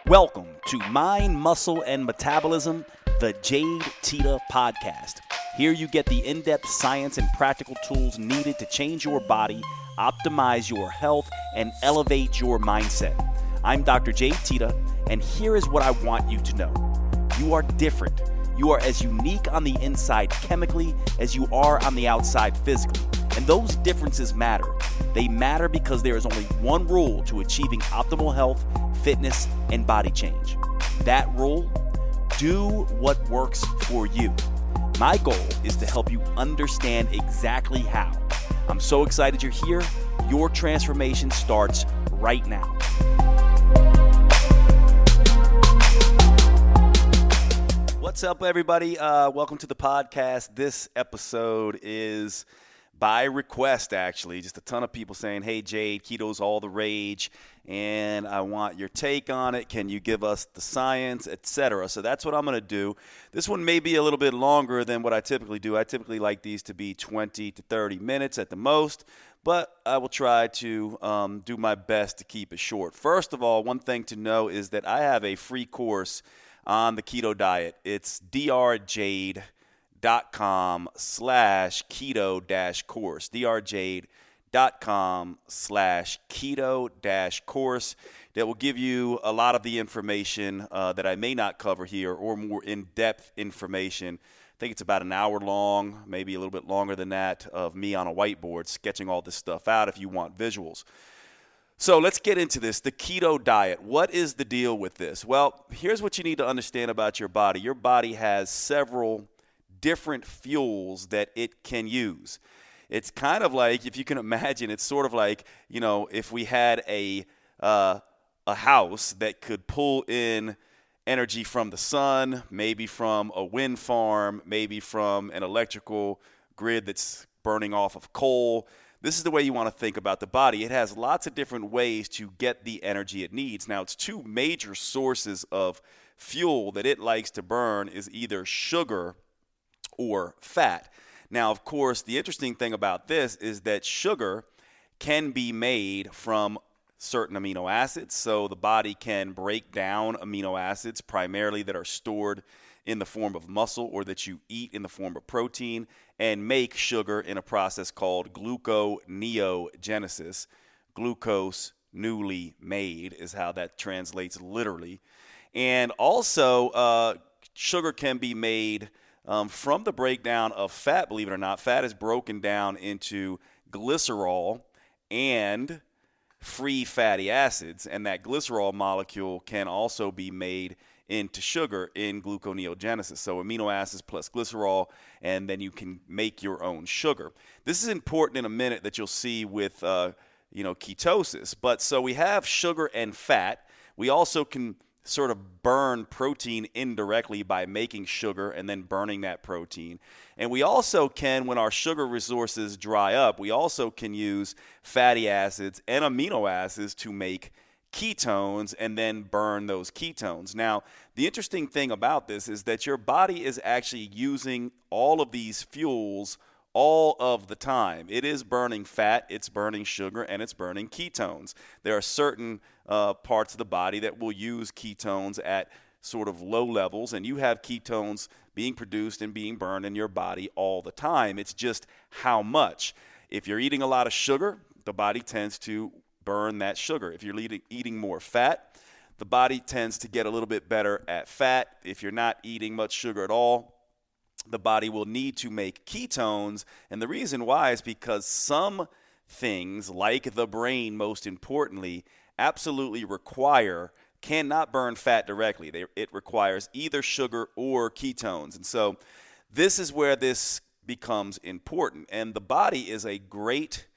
Welcome to Mind, Muscle, and Metabolism, the Jade Teta podcast. Here you get the in-depth science and practical tools needed to change your body, optimize your health, and elevate your mindset. I'm Dr. Jade Teta, and here is what I want you to know. You are different. You are as unique on the inside chemically as you are on the outside physically. And those differences matter. They matter because there is only one rule to achieving optimal health, fitness, and body change. That rule: do what works for you. My goal is to help you understand exactly how. I'm so excited you're here. Your transformation starts right now. What's up, everybody? Welcome to the podcast. This episode is by request, actually. Just a ton of people saying, hey, Jade, keto's all the rage, and I want your take on it. Can you give us the science, etc.? So that's what I'm going to do. This one may be a little bit longer than what I typically do. I typically like these to be 20 to 30 minutes at the most, but I will try to do my best to keep it short. First of all, one thing to know is that I have a free course on the keto diet. It's drjade.com/keto-course, drjade.com/keto-course, that will give you a lot of the information that I may not cover here, or more in-depth information. I think it's about an hour long, maybe a little bit longer than that, of me on a whiteboard sketching all this stuff out if you want visuals. So let's get into this, the keto diet. What is the deal with this? Well, here's what you need to understand about your body. Your body has several different fuels that it can use. It's kind of like, if you can imagine, it's sort of like, you know, if we had a house that could pull in energy from the sun, maybe from a wind farm, maybe from an electrical grid that's burning off of coal. This is the way you want to think about the body. It has lots of different ways to get the energy it needs. Now, its two major sources of fuel that it likes to burn is either sugar or fat. Now, of course, the interesting thing about this is that sugar can be made from certain amino acids. So the body can break down amino acids primarily that are stored in the form of muscle or that you eat in the form of protein, and make sugar in a process called gluconeogenesis. Glucose newly made is how that translates literally. And also, sugar can be made from the breakdown of fat, believe it or not. Fat is broken down into glycerol and free fatty acids, and that glycerol molecule can also be made into sugar in gluconeogenesis. So amino acids plus glycerol, and then you can make your own sugar. This is important in a minute that you'll see with ketosis. But so we have sugar and fat. We also can sort of burn protein indirectly by making sugar and then burning that protein. And we also can, when our sugar resources dry up, we also can use fatty acids and amino acids to make ketones and then burn those ketones. Now, the interesting thing about this is that your body is actually using all of these fuels all of the time. It is burning fat, it's burning sugar, and it's burning ketones. There are certain parts of the body that will use ketones at sort of low levels, and you have ketones being produced and being burned in your body all the time. It's just how much. If you're eating a lot of sugar, the body tends to burn that sugar. If you're eating more fat, the body tends to get a little bit better at fat. If you're not eating much sugar at all, the body will need to make ketones. And the reason why is because some things, like the brain most importantly, absolutely cannot burn fat directly. It requires either sugar or ketones. And so this is where this becomes important. And the body is a great,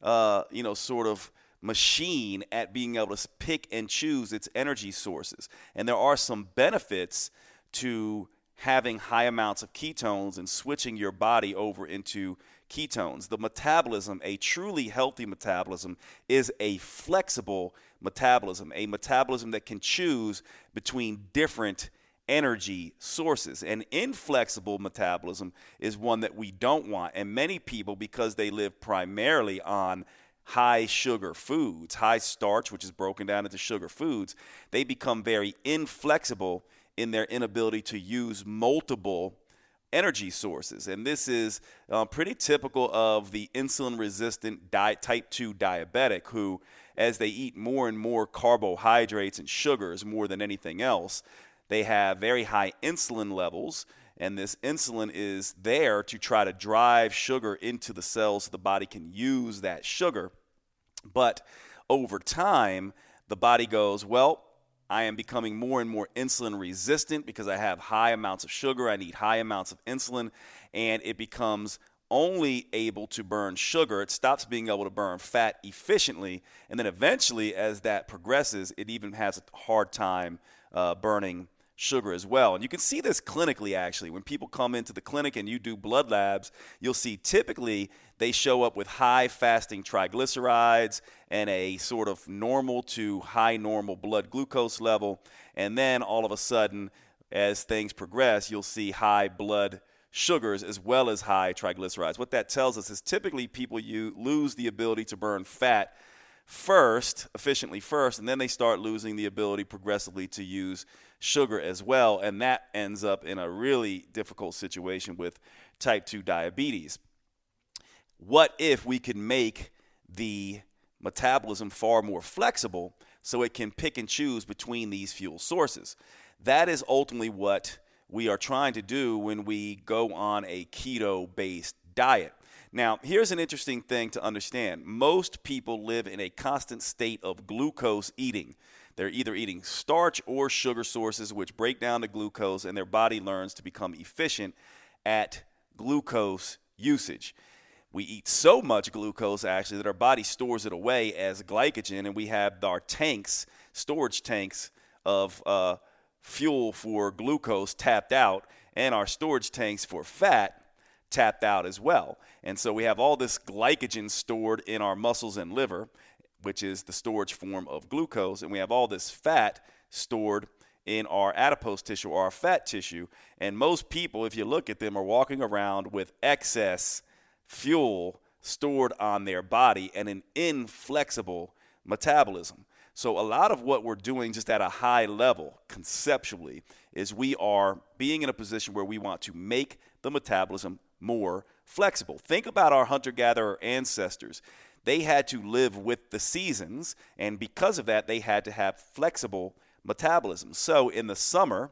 sort of machine at being able to pick and choose its energy sources. And there are some benefits to having high amounts of ketones and switching your body over into ketones. The metabolism, a truly healthy metabolism, is a flexible metabolism, a metabolism that can choose between different energy sources. An inflexible metabolism is one that we don't want. And many people, because they live primarily on high sugar foods, high starch, which is broken down into sugar foods, they become very inflexible in their inability to use multiple energy sources. And this is pretty typical of the insulin-resistant type 2 diabetic who, as they eat more and more carbohydrates and sugars more than anything else, they have very high insulin levels. And this insulin is there to try to drive sugar into the cells so the body can use that sugar. But over time, the body goes, well, I am becoming more and more insulin resistant because I have high amounts of sugar. I need high amounts of insulin, and it becomes only able to burn sugar. It stops being able to burn fat efficiently, and then eventually, as that progresses, it even has a hard time burning sugar as well. And you can see this clinically, actually. When people come into the clinic and you do blood labs, you'll see typically they show up with high fasting triglycerides and a sort of normal to high normal blood glucose level. And then all of a sudden, as things progress, you'll see high blood sugars as well as high triglycerides. What that tells us is typically people lose the ability to burn fat efficiently first, and then they start losing the ability progressively to use sugar as well, and that ends up in a really difficult situation with type 2 diabetes. What if we could make the metabolism far more flexible so it can pick and choose between these fuel sources? That is ultimately what we are trying to do when we go on a keto-based diet. Now, here's an interesting thing to understand. Most people live in a constant state of glucose eating. They're either eating starch or sugar sources which break down the glucose, and their body learns to become efficient at glucose usage. We eat so much glucose, actually, that our body stores it away as glycogen, and we have our tanks, storage tanks of fuel for glucose tapped out, and our storage tanks for fat tapped out as well. And so we have all this glycogen stored in our muscles and liver, which is the storage form of glucose, and we have all this fat stored in our adipose tissue or our fat tissue. And most people, if you look at them, are walking around with excess fuel stored on their body and an inflexible metabolism. So a lot of what we're doing just at a high level conceptually is we are being in a position where we want to make the metabolism more flexible. Think about our hunter-gatherer ancestors. They had to live with the seasons, and because of that, they had to have flexible metabolism. So in the summer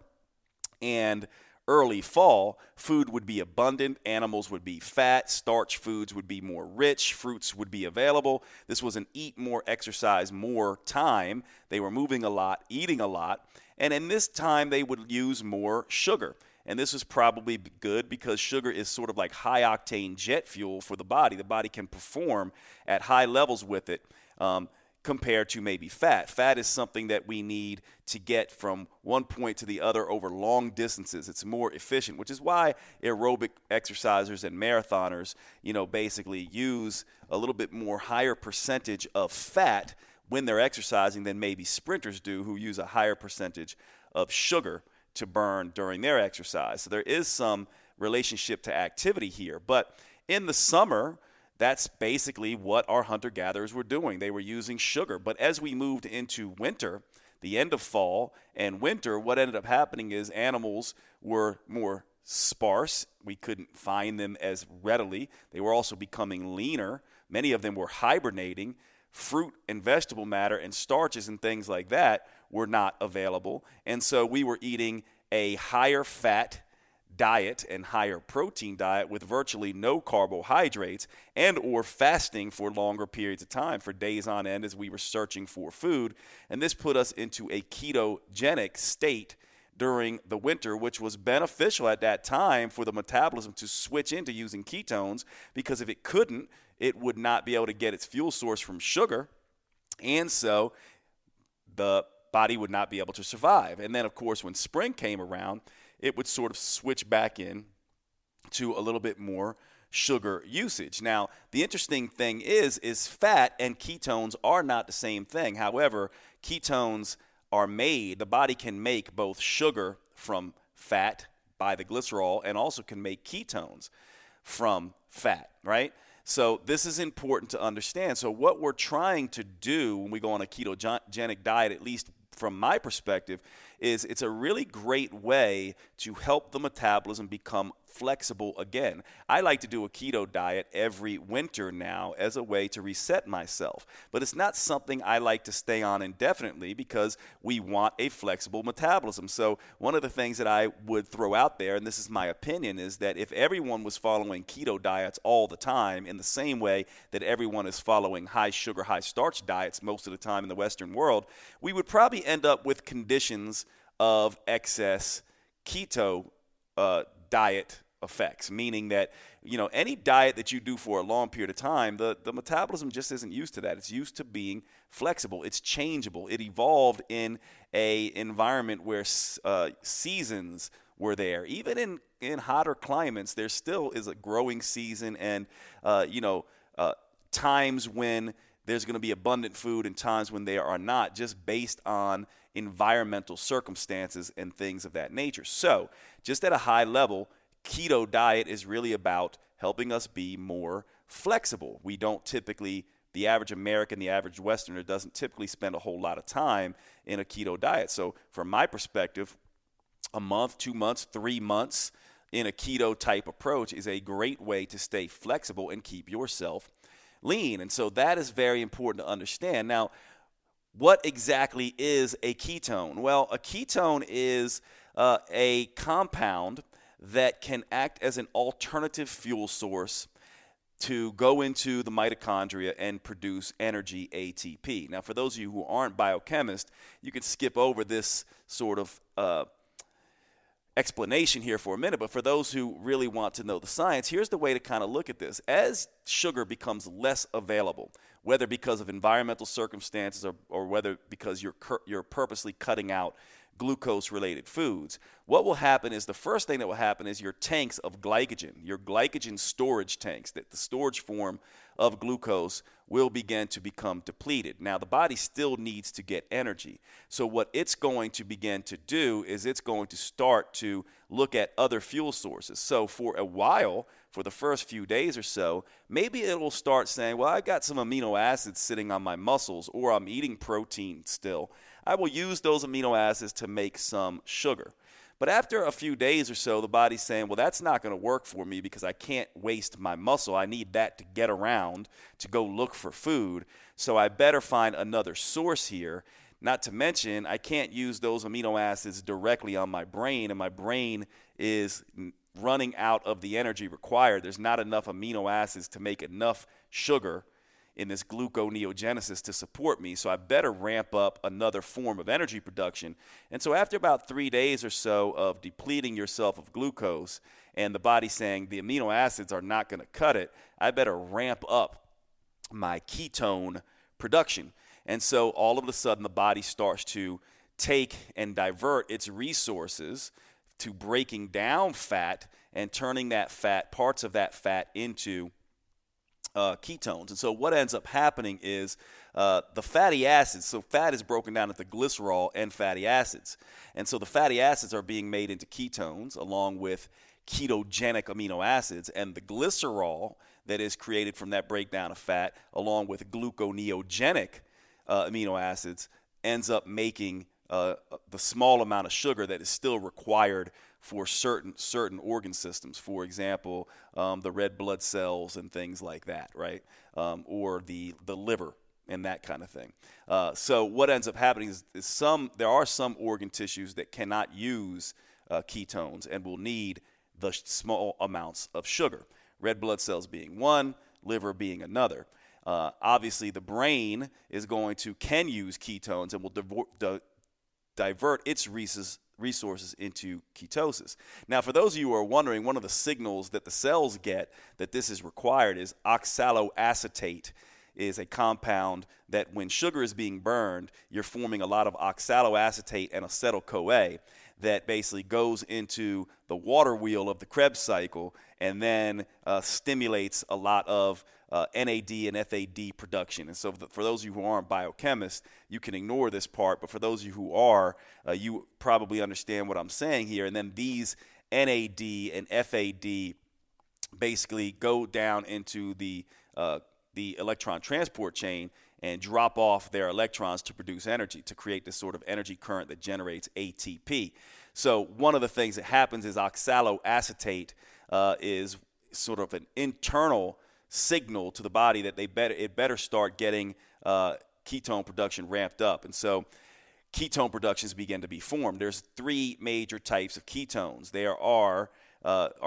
and early fall, food would be abundant, animals would be fat, starch foods would be more rich, fruits would be available. This was an eat more, exercise more time. They were moving a lot, eating a lot, and in this time they would use more sugar. And this is probably good because sugar is sort of like high-octane jet fuel for the body. The body can perform at high levels with it compared to maybe fat. Fat is something that we need to get from one point to the other over long distances. It's more efficient, which is why aerobic exercisers and marathoners, basically use a little bit more higher percentage of fat when they're exercising than maybe sprinters do, who use a higher percentage of sugar to burn during their exercise. So there is some relationship to activity here. But in the summer, that's basically what our hunter-gatherers were doing. They were using sugar. But as we moved into winter, the end of fall and winter, what ended up happening is animals were more sparse. We couldn't find them as readily. They were also becoming leaner. Many of them were hibernating. Fruit and vegetable matter and starches and things like that were not available. And so we were eating a higher fat diet and higher protein diet with virtually no carbohydrates, and or fasting for longer periods of time, for days on end, as we were searching for food. And this put us into a ketogenic state during the winter, which was beneficial at that time for the metabolism to switch into using ketones, because if it couldn't, it would not be able to get its fuel source from sugar, and so the body would not be able to survive. And then, of course, when spring came around, it would sort of switch back in to a little bit more sugar usage. Now, the interesting thing is fat and ketones are not the same thing. However, ketones are made, the body can make both sugar from fat by the glycerol and also can make ketones from fat, right? So this is important to understand. So what we're trying to do when we go on a ketogenic diet, at least from my perspective, is it's a really great way to help the metabolism become flexible again. I like to do a keto diet every winter now as a way to reset myself, but it's not something I like to stay on indefinitely because we want a flexible metabolism. So one of the things that I would throw out there, and this is my opinion, is that if everyone was following keto diets all the time in the same way that everyone is following high sugar, high starch diets most of the time in the Western world, we would probably end up with conditions of excess keto diet effects, meaning that, any diet that you do for a long period of time, the metabolism just isn't used to that. It's used to being flexible. It's changeable. It evolved in a environment where seasons were there. Even in hotter climates, there still is a growing season and, times when there's going to be abundant food and times when there are not, just based on environmental circumstances and things of that nature. So just at a high level, keto diet is really about helping us be more flexible. We don't typically, the average American, the average Westerner doesn't typically spend a whole lot of time in a keto diet. So from my perspective, a month, 2 months, 3 months in a keto type approach is a great way to stay flexible and keep yourself lean. And so that is very important to understand. Now, what exactly is a ketone? Well, a ketone is a compound that can act as an alternative fuel source to go into the mitochondria and produce energy, ATP. Now, for those of you who aren't biochemists, you could skip over this sort of explanation here for a minute, but for those who really want to know the science, here's the way to kind of look at this. As sugar becomes less available, whether because of environmental circumstances or whether because you're purposely cutting out glucose-related foods, what will happen is the first thing that will happen is your tanks of glycogen, your glycogen storage tanks, that the storage form of glucose will begin to become depleted. Now, the body still needs to get energy. So what it's going to begin to do is it's going to start to look at other fuel sources. So for a while, for the first few days or so, maybe it will start saying, well, I got some amino acids sitting on my muscles, or I'm eating protein still. I will use those amino acids to make some sugar. But after a few days or so, the body's saying, well, that's not going to work for me because I can't waste my muscle. I need that to get around to go look for food. So I better find another source here. Not to mention, I can't use those amino acids directly on my brain, and my brain is running out of the energy required. There's not enough amino acids to make enough sugar in this gluconeogenesis to support me, so I better ramp up another form of energy production. And so after about 3 days or so of depleting yourself of glucose and the body saying the amino acids are not going to cut it, I better ramp up my ketone production. And so all of a sudden the body starts to take and divert its resources to breaking down fat and turning that fat, parts of that fat, into ketones. And so what ends up happening is the fatty acids, so fat is broken down into glycerol and fatty acids. And so the fatty acids are being made into ketones along with ketogenic amino acids, and the glycerol that is created from that breakdown of fat along with gluconeogenic amino acids ends up making the small amount of sugar that is still required for certain organ systems. For example, the red blood cells and things like that, right? Or the liver and that kind of thing. So what ends up happening is there are some organ tissues that cannot use ketones and will need the small amounts of sugar. Red blood cells being one, liver being another. Obviously, the brain can use ketones and will divert its resources into ketosis. Now, for those of you who are wondering, one of the signals that the cells get that this is required is oxaloacetate is a compound that when sugar is being burned, you're forming a lot of oxaloacetate and acetyl-CoA that basically goes into the water wheel of the Krebs cycle and then stimulates a lot of NAD and FAD production. And so for those of you who aren't biochemists, you can ignore this part, but for those of you who are, you probably understand what I'm saying here. And then these NAD and FAD basically go down into the electron transport chain and drop off their electrons to produce energy, to create this sort of energy current that generates ATP. So one of the things that happens is oxaloacetate is sort of an internal signal to the body that it better start getting ketone production ramped up. And so ketone productions begin to be formed. There's three major types of ketones. There are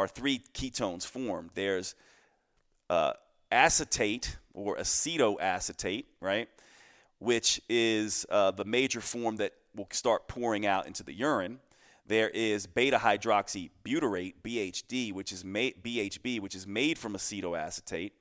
three ketones formed. There's acetate or acetoacetate, right, which is the major form that will start pouring out into the urine. There is beta hydroxybutyrate, BHB, which is made from acetoacetate.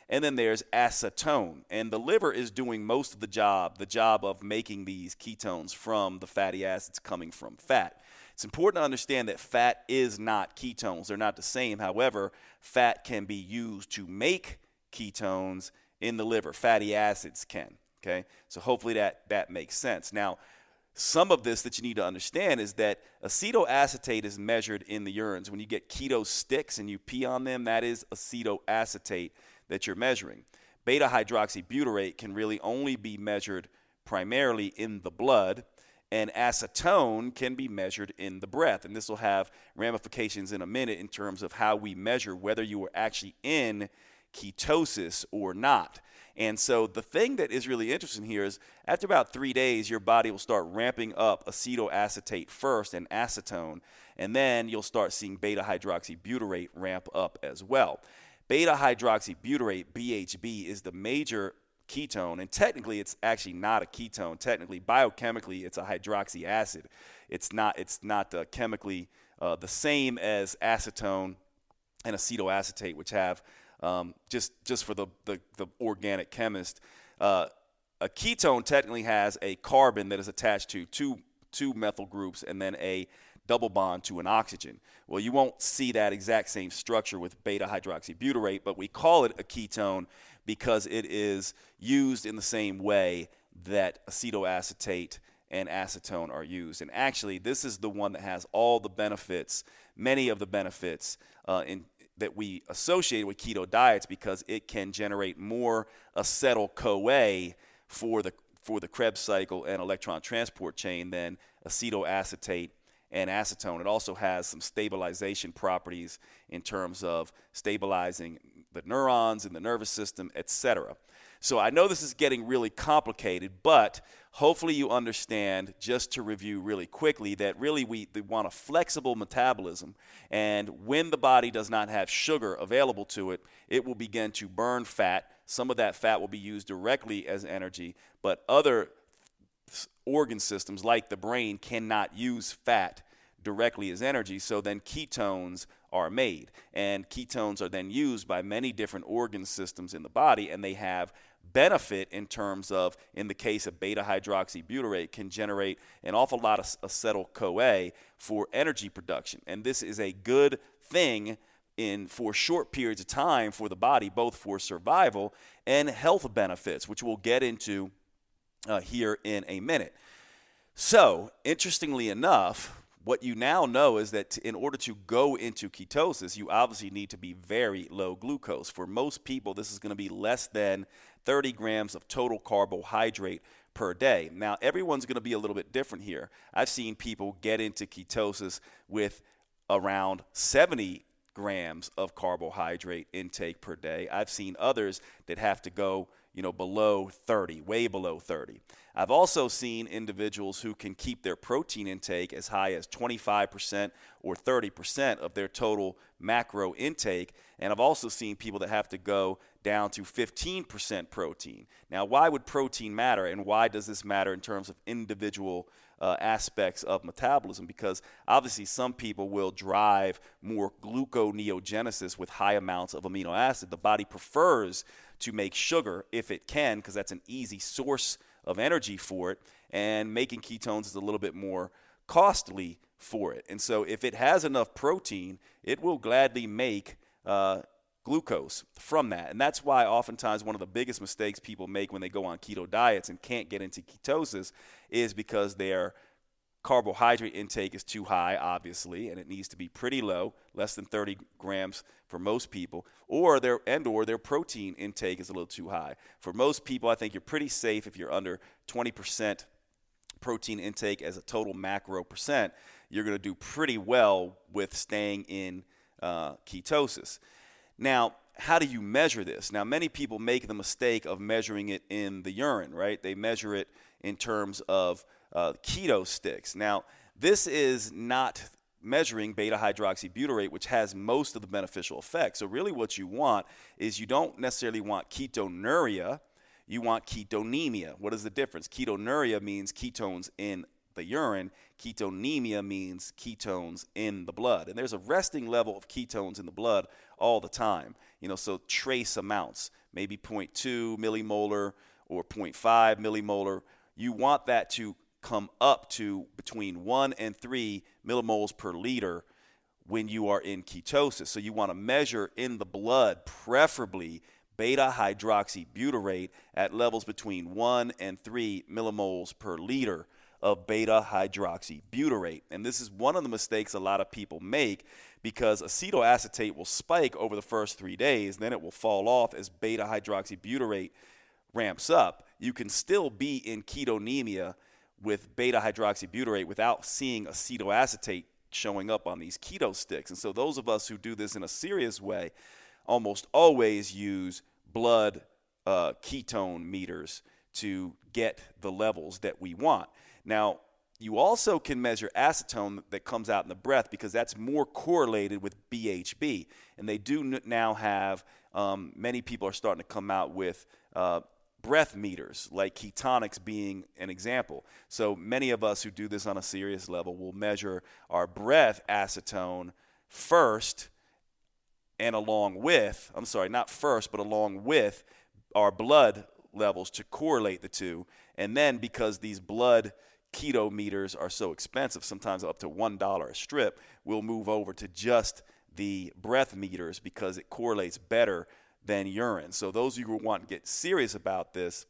And then there's acetone. And the liver is doing most of the job of making these ketones from the fatty acids coming from fat. It's important to understand that fat is not ketones. They're not the same. However, fat can be used to make ketones in the liver. Fatty acids can. Okay? So hopefully that makes sense. Now, some of this that you need to understand is that acetoacetate is measured in the urines. When you get keto sticks and you pee on them, that is acetoacetate that you're measuring. Beta hydroxybutyrate can really only be measured primarily in the blood, and acetone can be measured in the breath. And this will have ramifications in a minute in terms of how we measure whether you are actually in ketosis or not. And so the thing that is really interesting here is after about 3 days, your body will start ramping up acetoacetate first and acetone, and then you'll start seeing beta hydroxybutyrate ramp up as well. Beta hydroxybutyrate, BHB, is the major ketone, and technically it's actually not a ketone. Technically, biochemically, it's a hydroxy acid. It's not chemically the same as acetone and acetoacetate, which have just for the organic chemist, a ketone technically has a carbon that is attached to two methyl groups and then a double bond to an oxygen. Well, you won't see that exact same structure with beta hydroxybutyrate, but we call it a ketone because it is used in the same way that acetoacetate and acetone are used. And actually, this is the one that has all the benefits, many of the benefits that we associate with keto diets, because it can generate more acetyl-CoA for the Krebs cycle and electron transport chain than acetoacetate and acetone. It also has some stabilization properties in terms of stabilizing the neurons in the nervous system, etc. So I know this is getting really complicated, but hopefully you understand, just to review really quickly, that really we want a flexible metabolism, and when the body does not have sugar available to it, it will begin to burn fat. Some of that fat will be used directly as energy, but other organ systems like the brain cannot use fat directly as energy, so then ketones are made, and ketones are then used by many different organ systems in the body, and they have benefit in terms of, in the case of beta hydroxybutyrate, can generate an awful lot of acetyl-CoA for energy production, and this is a good thing for short periods of time for the body, both for survival and health benefits, which we'll get into here in a minute. So, interestingly enough, what you now know is that in order to go into ketosis, you obviously need to be very low glucose. For most people, this is going to be less than 30 grams of total carbohydrate per day. Now, everyone's going to be a little bit different here. I've seen people get into ketosis with around 70 grams of carbohydrate intake per day. I've seen others that have to go below 30, way below 30. I've also seen individuals who can keep their protein intake as high as 25% or 30% of their total macro intake. And I've also seen people that have to go down to 15% protein. Now, why would protein matter, and why does this matter in terms of individual aspects of metabolism? Because obviously some people will drive more gluconeogenesis with high amounts of amino acid. The body prefers to make sugar if it can, because that's an easy source of energy for it, and making ketones is a little bit more costly for it. And so if it has enough protein, it will gladly make glucose from that. And that's why oftentimes one of the biggest mistakes people make when they go on keto diets and can't get into ketosis is because they're carbohydrate intake is too high, obviously, and it needs to be pretty low, less than 30 grams for most people, or their protein intake is a little too high. For most people, I think you're pretty safe if you're under 20% protein intake as a total macro percent. You're going to do pretty well with staying in ketosis. Now, how do you measure this? Now, many people make the mistake of measuring it in the urine, right? They measure it in terms of keto sticks. Now, this is not measuring beta-hydroxybutyrate, which has most of the beneficial effects. So really what you want is you don't necessarily want ketonuria, you want ketonemia. What is the difference? Ketonuria means ketones in the urine. Ketonemia means ketones in the blood. And there's a resting level of ketones in the blood all the time. So trace amounts, maybe 0.2 millimolar or 0.5 millimolar. You want that to come up to between 1 and 3 millimoles per liter when you are in ketosis. So you want to measure in the blood, preferably beta-hydroxybutyrate at levels between 1 and 3 millimoles per liter of beta-hydroxybutyrate. And this is one of the mistakes a lot of people make, because acetoacetate will spike over the first 3 days, then it will fall off as beta-hydroxybutyrate ramps up. You can still be in ketonemia with beta-hydroxybutyrate without seeing acetoacetate showing up on these keto sticks. And so those of us who do this in a serious way almost always use blood ketone meters to get the levels that we want. Now, you also can measure acetone that comes out in the breath, because that's more correlated with BHB. And they do now have, many people are starting to come out with breath meters, like ketonics being an example. So many of us who do this on a serious level will measure our breath acetone first, and along with, along with our blood levels to correlate the two. And then, because these blood keto meters are so expensive, sometimes up to $1 a strip, we'll move over to just the breath meters because it correlates better than urine. So those of you who want to get serious about this,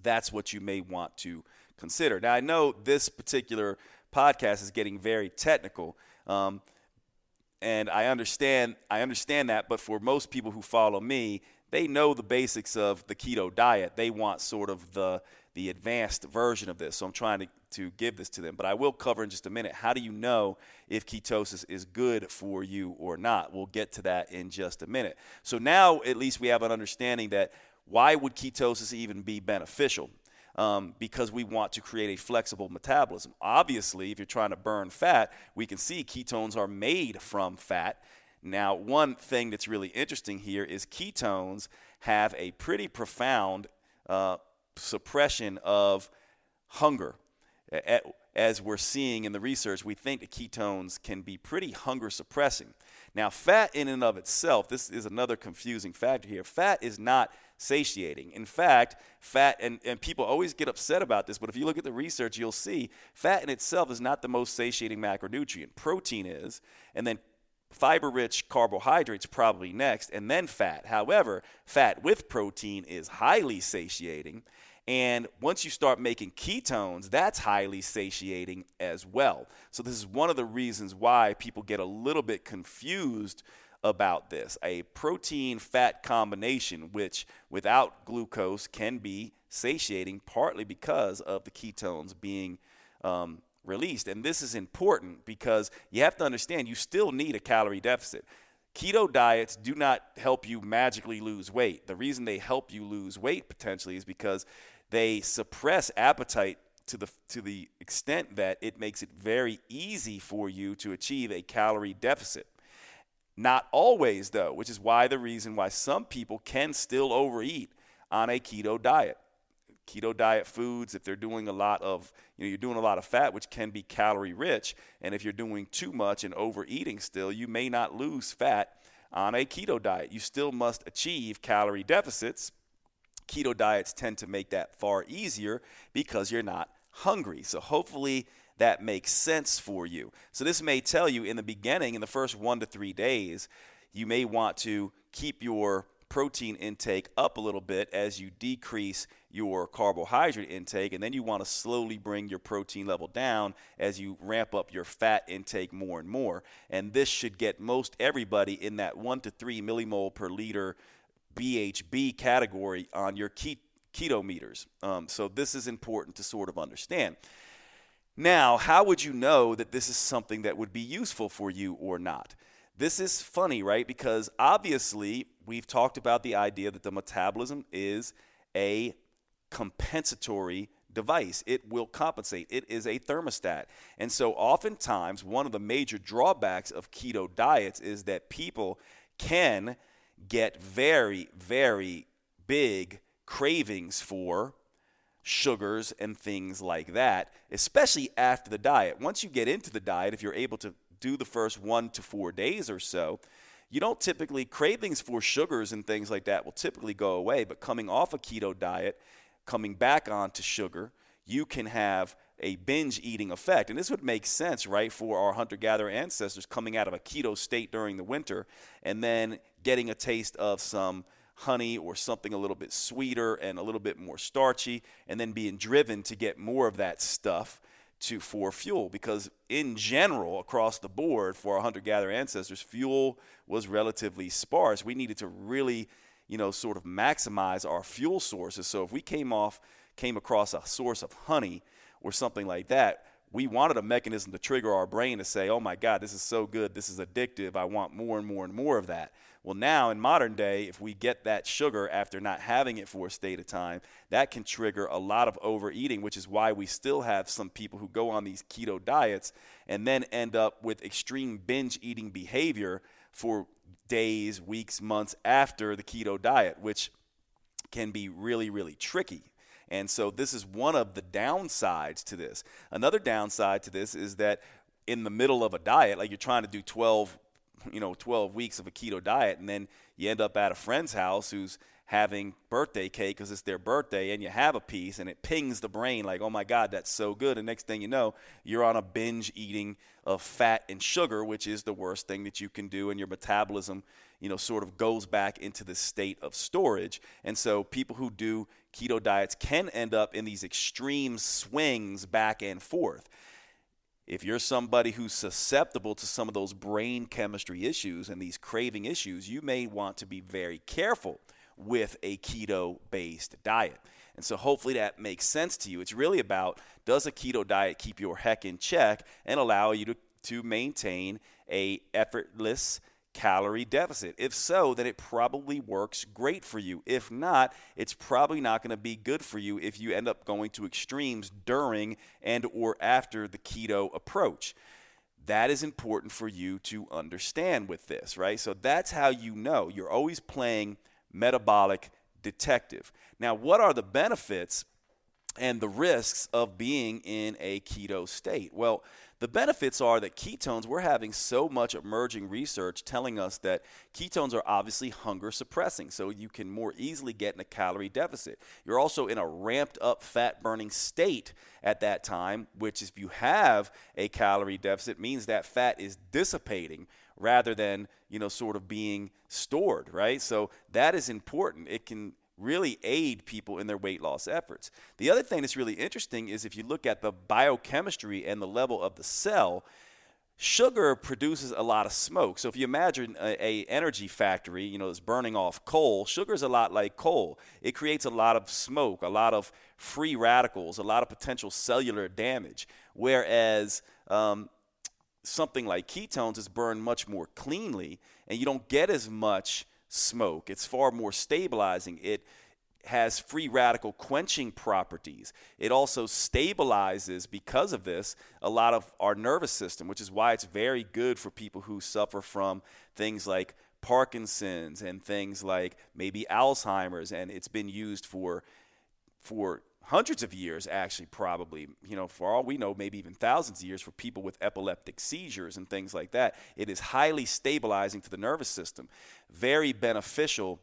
that's what you may want to consider. Now, I know this particular podcast is getting very technical, and I understand that, but for most people who follow me, they know the basics of the keto diet. They want sort of the advanced version of this. So I'm trying to give this to them. But I will cover in just a minute, how do you know if ketosis is good for you or not? We'll get to that in just a minute. So now at least we have an understanding that why would ketosis even be beneficial? Because we want to create a flexible metabolism. Obviously, if you're trying to burn fat, we can see ketones are made from fat. Now, one thing that's really interesting here is ketones have a pretty profound suppression of hunger. As we're seeing in the research, we think that ketones can be pretty hunger suppressing. Now, fat in and of itself, this is another confusing factor here. Fat is not satiating. In fact, fat, and people always get upset about this, but if you look at the research, you'll see fat in itself is not the most satiating macronutrient. Protein is, and then fiber-rich carbohydrates probably next, and then fat. However, fat with protein is highly satiating, and once you start making ketones, that's highly satiating as well. So this is one of the reasons why people get a little bit confused about this. A protein-fat combination, which without glucose can be satiating, partly because of the ketones being released. And this is important because you have to understand you still need a calorie deficit. Keto diets do not help you magically lose weight. The reason they help you lose weight potentially is because they suppress appetite to the extent that it makes it very easy for you to achieve a calorie deficit. Not always, though, which is the reason why some people can still overeat on a keto diet. Keto diet foods, if they're doing a lot of, you're doing a lot of fat, which can be calorie rich, and if you're doing too much and overeating still, you may not lose fat on a keto diet. You still must achieve calorie deficits. Keto diets tend to make that far easier because you're not hungry. So hopefully that makes sense for you. So this may tell you in the beginning, in the first 1 to 3 days, you may want to keep your protein intake up a little bit as you decrease your carbohydrate intake, and then you want to slowly bring your protein level down as you ramp up your fat intake more and more. And this should get most everybody in that 1 to 3 millimole per liter BHB category on your keto meters. So this is important to sort of understand. Now, how would you know that this is something that would be useful for you or not? This is funny, right? Because obviously we've talked about the idea that the metabolism is a compensatory device. It will compensate. It is a thermostat. And so oftentimes one of the major drawbacks of keto diets is that people can get very, very big cravings for sugars and things like that, especially after the diet. Once you get into the diet, if you're able to do the first 1 to 4 days or so, you don't typically, cravings for sugars and things like that will typically go away. But coming off a keto diet, coming back onto sugar, you can have a binge eating effect. And this would make sense, right, for our hunter-gatherer ancestors coming out of a keto state during the winter and then getting a taste of some honey or something a little bit sweeter and a little bit more starchy, and then being driven to get more of that stuff for fuel. Because in general, across the board for our hunter-gatherer ancestors, fuel was relatively sparse. We needed to really, sort of maximize our fuel sources. So if we came across a source of honey or something like that, we wanted a mechanism to trigger our brain to say, oh my God, this is so good, this is addictive, I want more and more and more of that. Well, now in modern day, if we get that sugar after not having it for a state of time, that can trigger a lot of overeating, which is why we still have some people who go on these keto diets and then end up with extreme binge eating behavior for days, weeks, months after the keto diet, which can be really, really tricky. And so this is one of the downsides to this. Another downside to this is that in the middle of a diet, like you're trying to do 12 weeks of a keto diet, and then you end up at a friend's house who's having birthday cake because it's their birthday, and you have a piece, and it pings the brain like, oh my God, that's so good. And next thing you know, you're on a binge eating of fat and sugar, which is the worst thing that you can do, and your metabolism, sort of goes back into the state of storage. And so people who do keto diets can end up in these extreme swings back and forth. If you're somebody who's susceptible to some of those brain chemistry issues and these craving issues, you may want to be very careful with a keto-based diet. And so hopefully that makes sense to you. It's really about, does a keto diet keep your heck in check and allow you to maintain a effortless calorie deficit? If so, then it probably works great for you. If not, it's probably not going to be good for you if you end up going to extremes during and or after the keto approach. That is important for you to understand with this, right? So that's how you know. You're always playing metabolic detective. Now, what are the benefits and the risks of being in a keto state? Well, the benefits are that ketones, we're having so much emerging research telling us that ketones are obviously hunger suppressing, so you can more easily get in a calorie deficit. You're also in a ramped up fat burning state at that time, which if you have a calorie deficit means that fat is dissipating rather than, sort of being stored, right? So that is important. It can really aid people in their weight loss efforts. The other thing that's really interesting is if you look at the biochemistry and the level of the cell, sugar produces a lot of smoke. So if you imagine a energy factory, that's burning off coal, sugar is a lot like coal. It creates a lot of smoke, a lot of free radicals, a lot of potential cellular damage, whereas something like ketones is burned much more cleanly, and you don't get as much smoke. It's far more stabilizing. It has free radical quenching properties. It also stabilizes, because of this, a lot of our nervous system, which is why it's very good for people who suffer from things like Parkinson's and things like maybe Alzheimer's, and it's been used for hundreds of years, actually, probably, for all we know, maybe even thousands of years for people with epileptic seizures and things like that. It is highly stabilizing to the nervous system, very beneficial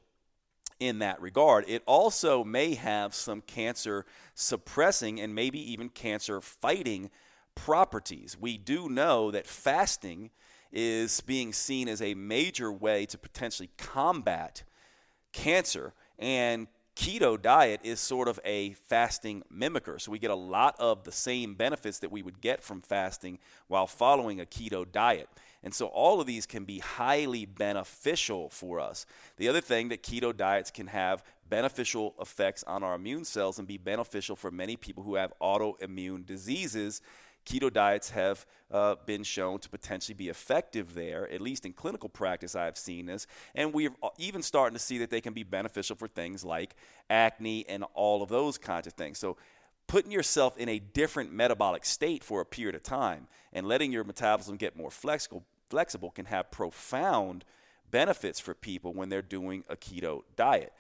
in that regard. It also may have some cancer suppressing and maybe even cancer fighting properties. We do know that fasting is being seen as a major way to potentially combat cancer. And keto diet is sort of a fasting mimicker. So we get a lot of the same benefits that we would get from fasting while following a keto diet. And so all of these can be highly beneficial for us. The other thing that keto diets can have beneficial effects on our immune cells and be beneficial for many people who have autoimmune diseases. Keto diets have been shown to potentially be effective there, at least in clinical practice I've seen this. And we're even starting to see that they can be beneficial for things like acne and all of those kinds of things. So putting yourself in a different metabolic state for a period of time and letting your metabolism get more flexible can have profound benefits for people when they're doing a keto diet.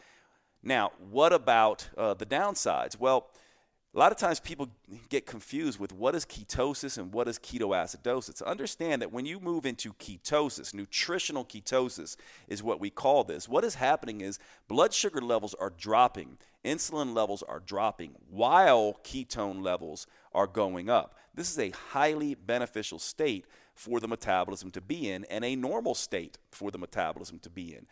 Now, what about the downsides? Well, a lot of times people get confused with what is ketosis and what is ketoacidosis. Understand that when you move into ketosis, nutritional ketosis is what we call this. What is happening is blood sugar levels are dropping, insulin levels are dropping, while ketone levels are going up. This is a highly beneficial state for the metabolism to be in and a normal state for the metabolism to be in.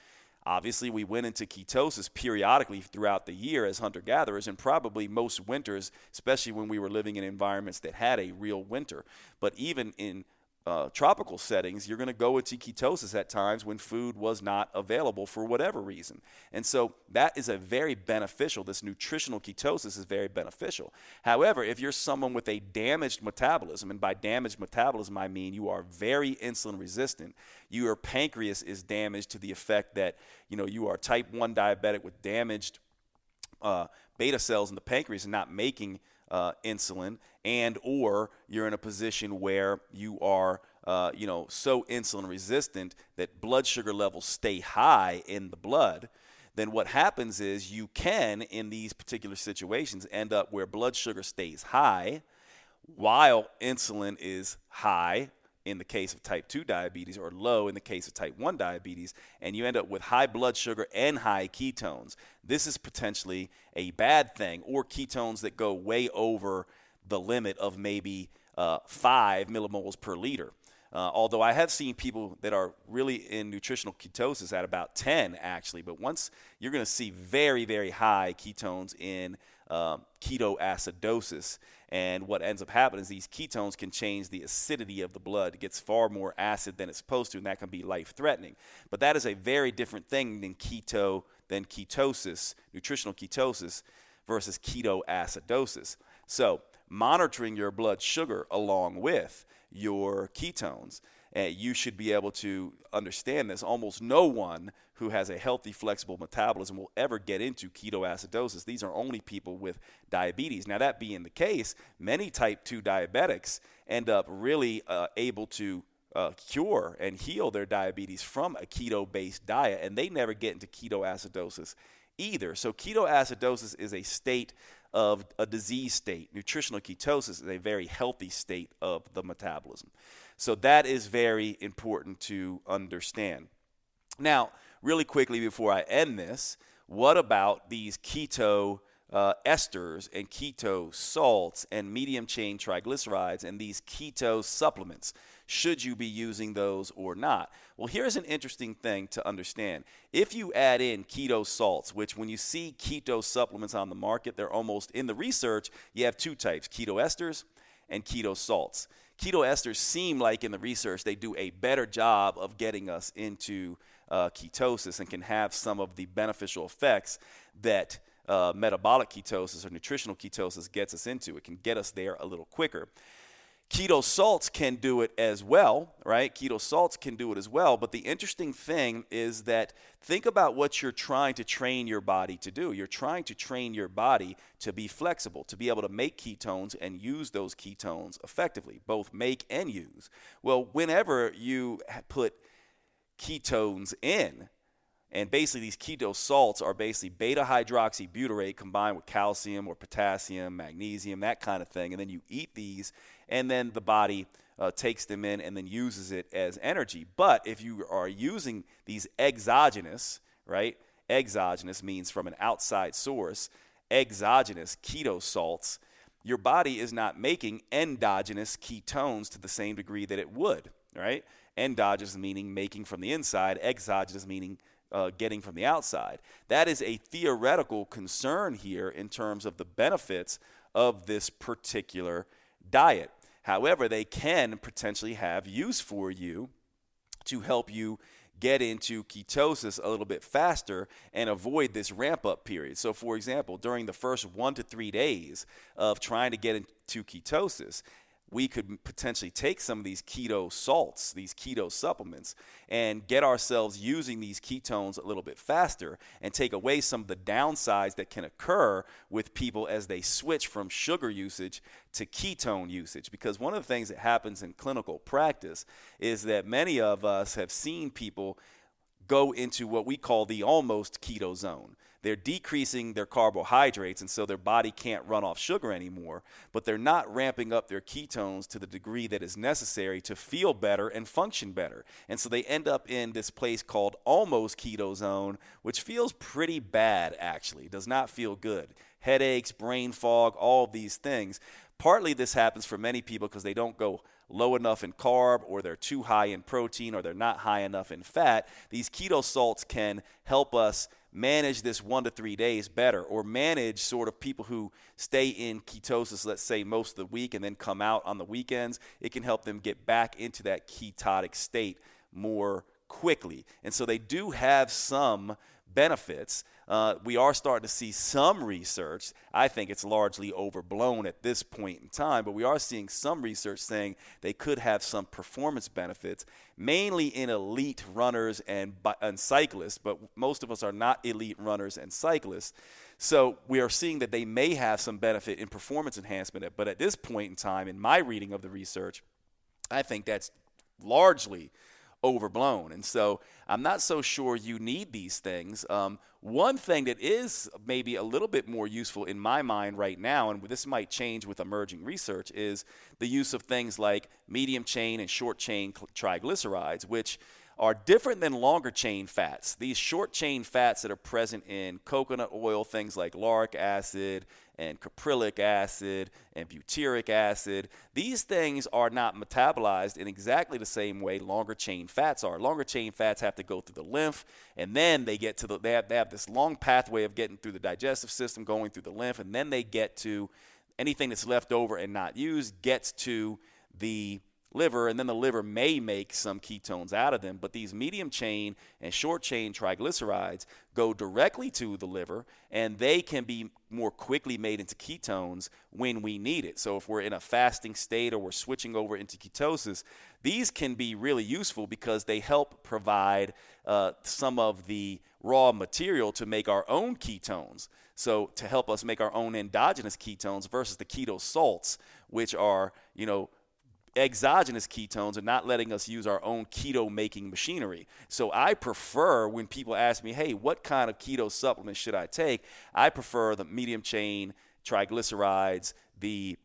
Obviously, we went into ketosis periodically throughout the year as hunter-gatherers, and probably most winters, especially when we were living in environments that had a real winter. But even in tropical settings, you're going to go into ketosis at times when food was not available for whatever reason. And so that is a very beneficial, this nutritional ketosis is very beneficial. However, if you're someone with a damaged metabolism, and by damaged metabolism I mean you are very insulin resistant, your pancreas is damaged to the effect that you are type 1 diabetic with damaged beta cells in the pancreas and not making insulin, and or you're in a position where you are so insulin resistant that blood sugar levels stay high in the blood, then what happens is you can, in these particular situations, end up where blood sugar stays high while insulin is high in the case of type 2 diabetes, or low in the case of type 1 diabetes, and you end up with high blood sugar and high ketones. This is potentially a bad thing, or ketones that go way over the limit of maybe 5 millimoles per liter. Although I have seen people that are really in nutritional ketosis at about 10 actually, but once you're going to see very, very high ketones in ketoacidosis. And what ends up happening is these ketones can change the acidity of the blood. It gets far more acid than it's supposed to, and that can be life-threatening. But that is a very different thing than ketosis, nutritional ketosis, versus ketoacidosis. So monitoring your blood sugar along with your ketones, you should be able to understand this. Almost no one who has a healthy, flexible metabolism will ever get into ketoacidosis. These are only people with diabetes. Now, that being the case, many type 2 diabetics end up really able to cure and heal their diabetes from a keto-based diet, and they never get into ketoacidosis either. So ketoacidosis is a state of a disease state. Nutritional ketosis is a very healthy state of the metabolism. So that is very important to understand. Now, really quickly before I end this, what about these keto esters and keto salts and medium chain triglycerides and these keto supplements? Should you be using those or not? Well, here's an interesting thing to understand. If you add in keto salts, which when you see keto supplements on the market, they're almost, in the research, you have two types, keto esters and keto salts. Keto esters seem like in the research they do a better job of getting us into ketosis and can have some of the beneficial effects that metabolic ketosis or nutritional ketosis gets us into. It can get us there a little quicker. Keto salts can do it as well, right? Keto salts can do it as well. But the interesting thing is that think about what you're trying to train your body to do. You're trying to train your body to be flexible, to be able to make ketones and use those ketones effectively, both make and use. Well, whenever you put ketones in, and basically these keto salts are basically beta hydroxybutyrate combined with calcium or potassium, magnesium, that kind of thing, and then you eat these, and then the body takes them in and then uses it as energy. But if you are using these exogenous, right? Exogenous means from an outside source. Exogenous keto salts, your body is not making endogenous ketones to the same degree that it would, right? Endogenous meaning making from the inside, exogenous meaning getting from the outside. That is a theoretical concern here in terms of the benefits of this particular diet. However, they can potentially have use for you to help you get into ketosis a little bit faster and avoid this ramp up period. So for example, during the first 1 to 3 days of trying to get into ketosis, we could potentially take some of these keto salts, these keto supplements, and get ourselves using these ketones a little bit faster and take away some of the downsides that can occur with people as they switch from sugar usage to ketone usage. Because one of the things that happens in clinical practice is that many of us have seen people go into what we call the almost keto zone. They're decreasing their carbohydrates, and so their body can't run off sugar anymore, but they're not ramping up their ketones to the degree that is necessary to feel better and function better. And so they end up in this place called almost keto zone, which feels pretty bad, actually. It does not feel good. Headaches, brain fog, all of these things. Partly this happens for many people because they don't go low enough in carb, or they're too high in protein, or they're not high enough in fat. These keto salts can help us manage this 1 to 3 days better, or manage sort of people who stay in ketosis, let's say, most of the week and then come out on the weekends. It can help them get back into that ketotic state more quickly. And so they do have some benefits. We are starting to see some research. I think it's largely overblown at this point in time, but we are seeing some research saying they could have some performance benefits, mainly in elite runners and cyclists, but most of us are not elite runners and cyclists. So we are seeing that they may have some benefit in performance enhancement, but at this point in time, in my reading of the research, I think that's largely overblown. And so I'm not so sure you need these things. One thing that is maybe a little bit more useful in my mind right now, and this might change with emerging research, is the use of things like medium chain and short chain triglycerides, which are different than longer chain fats. These short chain fats that are present in coconut oil, things like lauric acid and caprylic acid and butyric acid, these things are not metabolized in exactly the same way longer chain fats are. Longer chain fats have to go through the lymph, and then they get to they have this long pathway of getting through the digestive system, going through the lymph, and then they get to anything that's left over and not used gets to the liver, and then the liver may make some ketones out of them. But these medium chain and short chain triglycerides go directly to the liver, and they can be more quickly made into ketones when we need it. So if we're in a fasting state or we're switching over into ketosis, these can be really useful because they help provide some of the raw material to make our own ketones. So to help us make our own endogenous ketones versus the keto salts, which are, exogenous ketones, and not letting us use our own keto making machinery. So I prefer, when people ask me, hey, what kind of keto supplement should I take? I prefer the medium chain triglycerides, the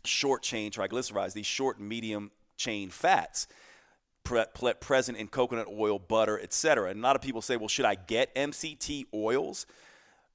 short chain triglycerides, these short and medium chain fats present in coconut oil, butter, etc. And a lot of people say, well, should I get MCT oils?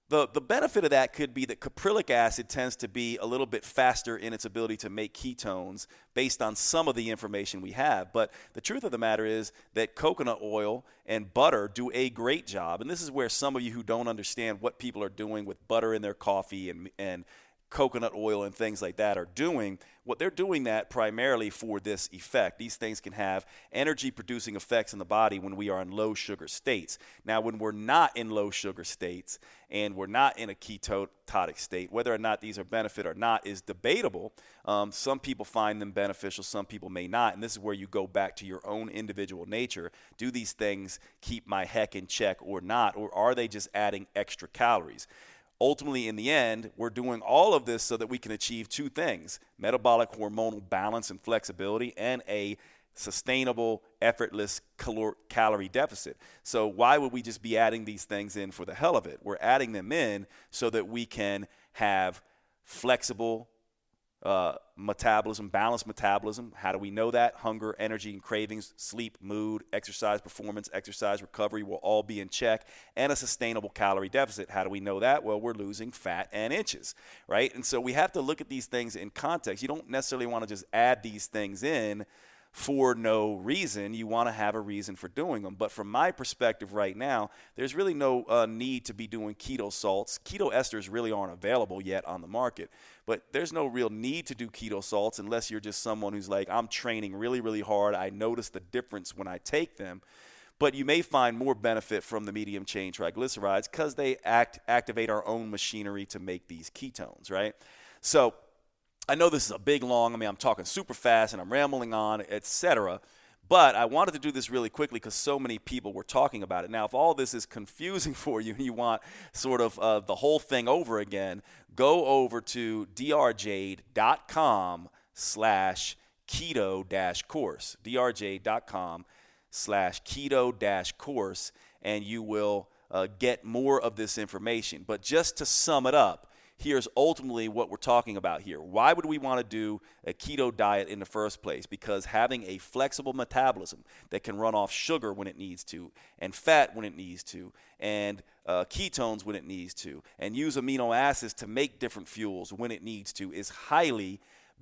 The benefit of that could be that caprylic acid tends to be a little bit faster in its ability to make ketones based on some of the information we have. But the truth of the matter is that coconut oil and butter do a great job. And this is where some of you who don't understand what people are doing with butter in their coffee and coconut oil and things like that are doing, what they're doing that primarily for this effect. These things can have energy producing effects in the body when we are in low sugar states. Now, when we're not in low sugar states and we're not in a ketotic state, whether or not these are benefit or not is debatable. Some people find them beneficial, some people may not, and this is where you go back to your own individual nature. Do these things keep my heck in check or not, or are they just adding extra calories? Ultimately, in the end, we're doing all of this so that we can achieve two things: metabolic hormonal balance and flexibility, and a sustainable, effortless calorie deficit. So why would we just be adding these things in for the hell of it? We're adding them in so that we can have flexible metabolism, balanced metabolism. How do we know that? Hunger, energy, and cravings, sleep, mood, exercise performance, exercise recovery will all be in check, and a sustainable calorie deficit. How do we know that? Well, we're losing fat and inches, right? And so we have to look at these things in context. You don't necessarily want to just add these things in for no reason. You want to have a reason for doing them. But from my perspective right now, there's really no need to be doing keto salts. Keto esters really aren't available yet on the market. But there's no real need to do keto salts unless you're just someone who's like, I'm training really, really hard. I notice the difference when I take them. But you may find more benefit from the medium chain triglycerides because they activate our own machinery to make these ketones, right? So I know this is a big, long, I'm talking super fast and I'm rambling on, etc. But I wanted to do this really quickly because so many people were talking about it. Now, if all this is confusing for you and you want sort of the whole thing over again, go over to drjade.com/keto-course, drjade.com/keto-course, and you will get more of this information. But just to sum it up, here's ultimately what we're talking about here. Why would we want to do a keto diet in the first place? Because having a flexible metabolism that can run off sugar when it needs to, and fat when it needs to, and ketones when it needs to, and use amino acids to make different fuels when it needs to is highly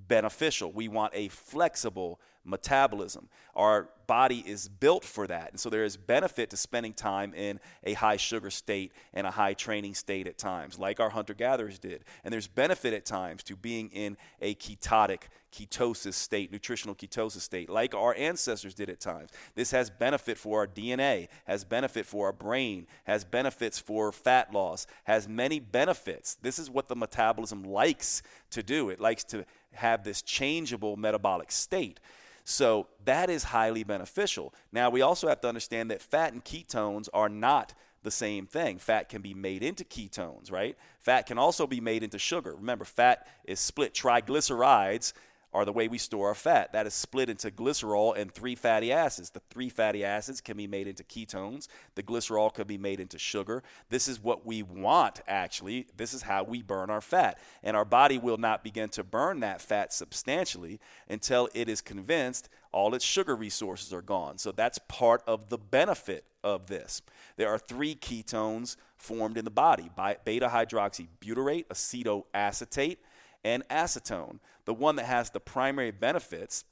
beneficial. We want a flexible metabolism. Our body is built for that. And so there is benefit to spending time in a high sugar state and a high training state at times, like our hunter-gatherers did. And there's benefit at times to being in a ketosis state, nutritional ketosis state, like our ancestors did at times. This has benefit for our DNA, has benefit for our brain, has benefits for fat loss, has many benefits. This is what the metabolism likes to do. It likes to have this changeable metabolic state. So that is highly beneficial. Now, we also have to understand that fat and ketones are not the same thing. Fat can be made into ketones, right? Fat can also be made into sugar. Remember, fat is split. Triglycerides are the way we store our fat. That is split into glycerol and 3 fatty acids. The 3 fatty acids can be made into ketones. The glycerol can be made into sugar. This is what we want, actually. This is how we burn our fat. And our body will not begin to burn that fat substantially until it is convinced all its sugar resources are gone. So that's part of the benefit of this. There are 3 ketones formed in the body: beta-hydroxybutyrate, acetoacetate, and acetone. The one that has the primary benefits,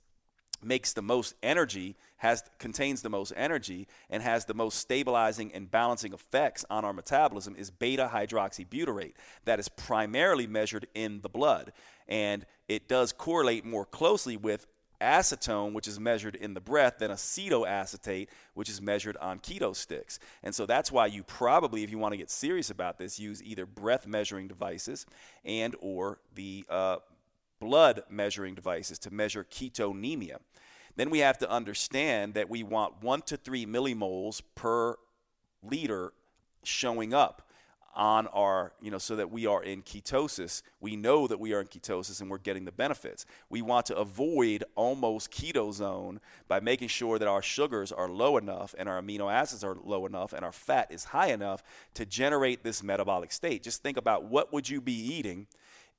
makes the most energy, contains the most energy, and has the most stabilizing and balancing effects on our metabolism is beta-hydroxybutyrate. That is primarily measured in the blood. And it does correlate more closely with acetone, which is measured in the breath, than acetoacetate, which is measured on keto sticks. And so that's why you probably, if you want to get serious about this, use either breath measuring devices and or the blood measuring devices to measure ketonemia. Then we have to understand that we want 1 to 3 millimoles per liter showing up on our, so that we are in ketosis. We know that we are in ketosis and we're getting the benefits. We want to avoid almost keto zone by making sure that our sugars are low enough and our amino acids are low enough and our fat is high enough to generate this metabolic state. Just think about what would you be eating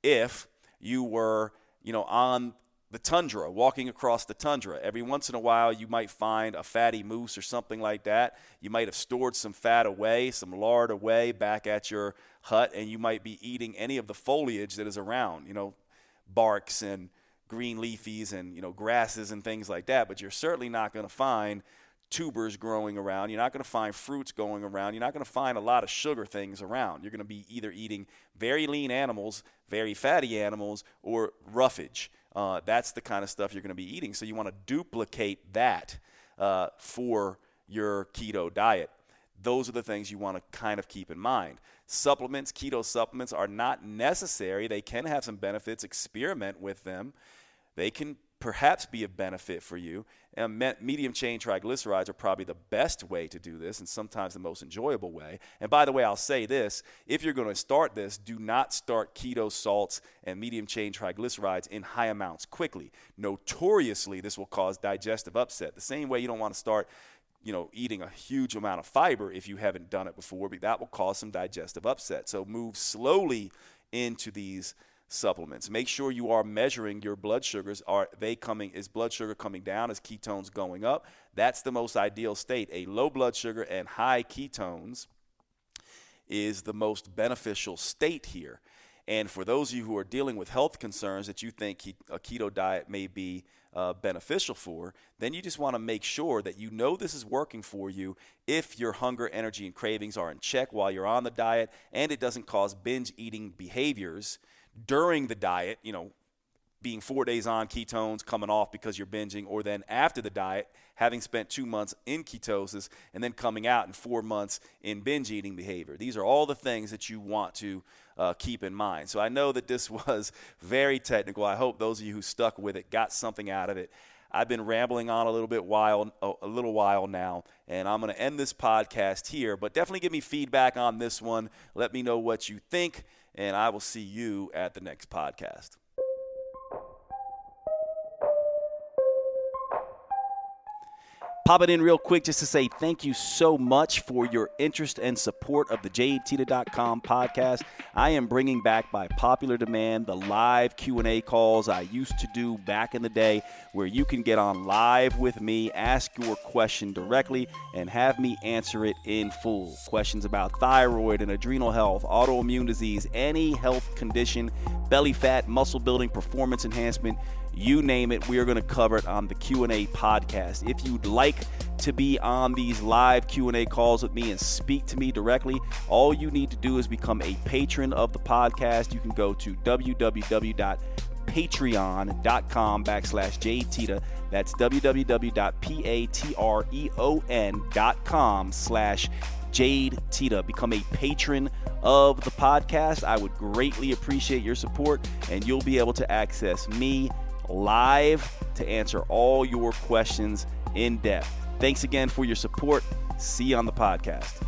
if you were, on the tundra, walking across the tundra. Every once in a while, you might find a fatty moose or something like that. You might have stored some fat away, some lard away back at your hut, and you might be eating any of the foliage that is around, barks and green leafies and, grasses and things like that. But you're certainly not going to find tubers growing around. You're not going to find fruits going around. You're not going to find a lot of sugar things around. You're going to be either eating very lean animals, very fatty animals, or roughage. That's the kind of stuff you're going to be eating. So you want to duplicate that for your keto diet. Those are the things you want to kind of keep in mind. Supplements, keto supplements are not necessary. They can have some benefits. Experiment with them. They can perhaps be a benefit for you. And medium chain triglycerides are probably the best way to do this and sometimes the most enjoyable way. And by the way, I'll say this: if you're going to start this, do not start keto salts and medium chain triglycerides in high amounts quickly. Notoriously, this will cause digestive upset. The same way you don't want to start eating a huge amount of fiber if you haven't done it before, but that will cause some digestive upset. So move slowly into these supplements. Make sure you are measuring your blood sugars. Is blood sugar coming down? Is ketones going up? That's the most ideal state. A low blood sugar and high ketones is the most beneficial state here. And for those of you who are dealing with health concerns that you think a keto diet may be beneficial for, then you just want to make sure that you know this is working for you if your hunger, energy, and cravings are in check while you're on the diet, and it doesn't cause binge eating behaviors during the diet, being 4 days on ketones, coming off because you're binging, or then after the diet, having spent 2 months in ketosis and then coming out in 4 months in binge eating behavior. These are all the things that you want to keep in mind. So I know that this was very technical. I hope those of you who stuck with it got something out of it. I've been rambling on a little while now, and I'm going to end this podcast here, but definitely give me feedback on this one. Let me know what you think, and I will see you at the next podcast. Pop it in real quick just to say thank you so much for your interest and support of the JadeTeta.com podcast. I am bringing back by popular demand the live Q&A calls I used to do back in the day, where you can get on live with me, ask your question directly, and have me answer it in full. Questions about thyroid and adrenal health, autoimmune disease, any health condition, belly fat, muscle building, performance enhancement, you name it, we are going to cover it on the Q&A podcast. If you'd like to be on these live Q&A calls with me and speak to me directly, all you need to do is become a patron of the podcast. You can go to www.patreon.com/Jade Teta. That's www.patreon.com/Jade Teta. Become a patron of the podcast. I would greatly appreciate your support, and you'll be able to access me live to answer all your questions in depth. Thanks again for your support. See you on the podcast.